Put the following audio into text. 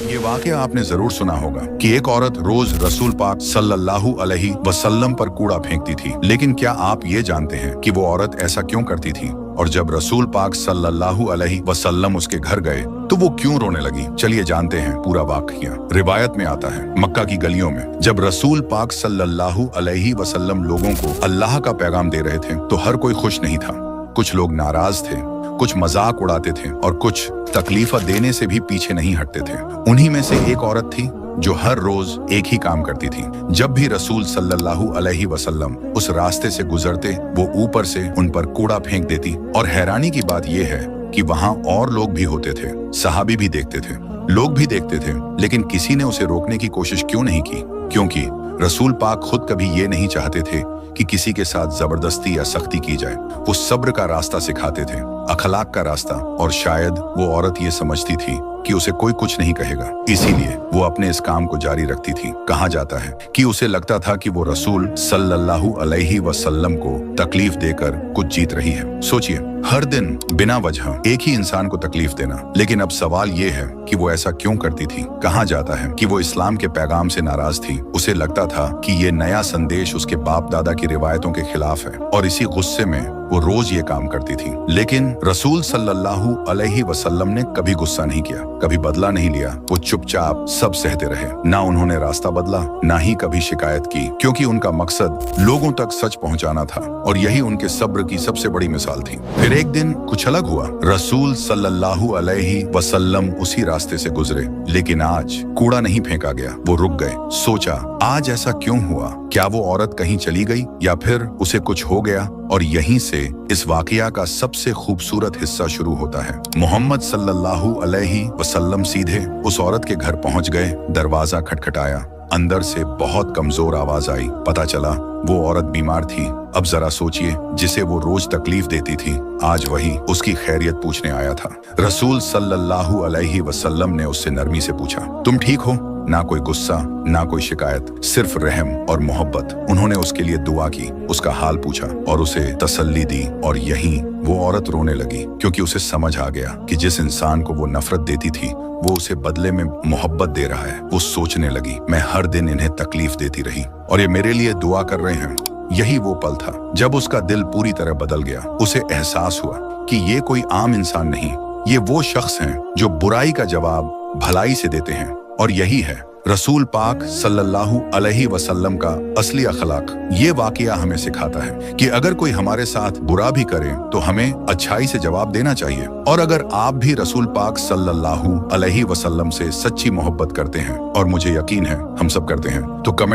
یہ واقعہ آپ نے ضرور سنا ہوگا کہ ایک عورت روز رسول پاک صلی اللہ علیہ وسلم پر کوڑا پھینکتی تھی، لیکن کیا آپ یہ جانتے ہیں کہ وہ عورت ایسا کیوں کرتی تھی؟ اور جب رسول پاک صلی اللہ علیہ وسلم اس کے گھر گئے تو وہ کیوں رونے لگی؟ چلیے جانتے ہیں پورا واقعہ۔ روایت میں آتا ہے مکہ کی گلیوں میں جب رسول پاک صلی اللہ علیہ وسلم لوگوں کو اللہ کا پیغام دے رہے تھے تو ہر کوئی خوش نہیں تھا۔ کچھ لوگ ناراض تھے، کچھ مذاق اڑاتے تھے اور کچھ تکلیف دینے سے بھی پیچھے نہیں ہٹتے تھے۔ انہی میں سے ایک عورت تھی جو ہر روز ایک ہی کام کرتی تھی۔ جب بھی رسول صلی اللہ علیہ وسلم اس راستے سے گزرتے وہ اوپر سے ان پر کوڑا پھینک دیتی، اور حیرانی کی بات یہ ہے کہ وہاں اور لوگ بھی ہوتے تھے، صحابی بھی دیکھتے تھے، لوگ بھی دیکھتے تھے، لیکن کسی نے اسے روکنے کی کوشش کیوں نہیں کی؟ کیونکہ رسول پاک خود کبھی یہ نہیں چاہتے تھے کہ کسی کے ساتھ زبردستی یا سختی کی جائے۔ وہ صبر کا راستہ سکھاتے تھے، اخلاق کا راستہ، اور شاید وہ عورت یہ سمجھتی تھی کہ اسے کوئی کچھ نہیں کہے گا، اسی لیے وہ اپنے اس کام کو جاری رکھتی تھی۔ کہا جاتا ہے کہ اسے لگتا تھا کہ وہ رسول صلی اللہ علیہ وسلم کو تکلیف دے کر کچھ جیت رہی ہے۔ سوچئے، ہر دن بنا وجہ ایک ہی انسان کو تکلیف دینا، لیکن اب سوال یہ ہے کہ وہ ایسا کیوں کرتی تھی؟ کہا جاتا ہے کہ وہ اسلام کے پیغام سے ناراض تھی۔ اسے لگتا تھا کہ یہ نیا سندیش اس کے باپ دادا کی روایتوں کے خلاف ہے، اور اسی غصے میں وہ روز یہ کام کرتی تھی۔ لیکن رسول صلی اللہ علیہ وسلم نے کبھی غصہ نہیں کیا، کبھی بدلہ نہیں لیا۔ وہ چپ چاپ سب سہتے رہے، نہ انہوں نے راستہ بدلا، نہ ہی کبھی شکایت کی، کیونکہ ان کا مقصد لوگوں تک سچ پہنچانا تھا، اور یہی ان کے صبر کی سب سے بڑی مثال تھی۔ پھر ایک دن کچھ الگ ہوا۔ رسول صلی اللہ علیہ وسلم اسی راستے سے گزرے، لیکن آج کوڑا نہیں پھینکا گیا۔ وہ رک گئے، سوچا آج ایسا کیوں ہوا؟ کیا وہ عورت کہیں چلی گئی یا پھر اسے کچھ ہو گیا؟ اور یہیں سے اس واقعہ کا سب سے خوبصورت حصہ شروع ہوتا ہے۔ محمد صلی اللہ علیہ وسلم سیدھے اس عورت کے گھر پہنچ گئے، دروازہ کھٹکھٹایا، اندر سے بہت کمزور آواز آئی۔ پتہ چلا وہ عورت بیمار تھی۔ اب ذرا سوچئے، جسے وہ روز تکلیف دیتی تھی آج وہی اس کی خیریت پوچھنے آیا تھا۔ رسول صلی اللہ علیہ وسلم نے اس سے نرمی سے پوچھا، تم ٹھیک ہو؟ نہ کوئی غصہ، نہ کوئی شکایت، صرف رحم اور محبت۔ انہوں نے اس کے لیے دعا کی، اس کا حال پوچھا اور اسے تسلی دی، اور یہیں وہ عورت رونے لگی، کیونکہ اسے سمجھ آ گیا کہ جس انسان کو وہ نفرت دیتی تھی وہ اسے بدلے میں محبت دے رہا ہے۔ وہ سوچنے لگی، میں ہر دن انہیں تکلیف دیتی رہی اور یہ میرے لیے دعا کر رہے ہیں۔ یہی وہ پل تھا جب اس کا دل پوری طرح بدل گیا۔ اسے احساس ہوا کہ یہ کوئی عام انسان نہیں، یہ وہ شخص ہیں جو برائی کا جواب بھلائی سے دیتے ہیں، اور یہی ہے رسول پاک صلی اللہ علیہ وسلم کا اصلی اخلاق۔ یہ واقعہ ہمیں سکھاتا ہے کہ اگر کوئی ہمارے ساتھ برا بھی کرے تو ہمیں اچھائی سے جواب دینا چاہیے، اور اگر آپ بھی رسول پاک صلی اللہ علیہ وسلم سے سچی محبت کرتے ہیں، اور مجھے یقین ہے ہم سب کرتے ہیں، تو کمنٹ